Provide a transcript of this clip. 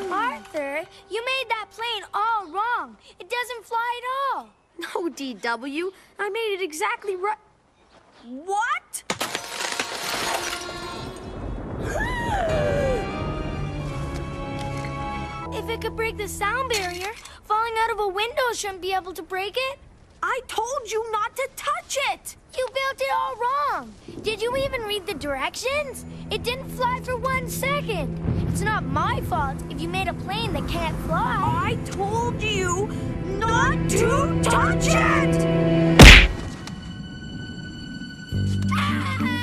Arthur, you made that plane all wrong. It doesn't fly at all. No, DW. I made it exactly right. What? If it could break the sound barrier, falling out of a window shouldn't be able to break it. I told you not to touch it! You built it all wrong. Did you even read the directions? It didn't fly for 1 second. It's not my fault if you made a plane that can't fly. I told you not to touch it! Ah!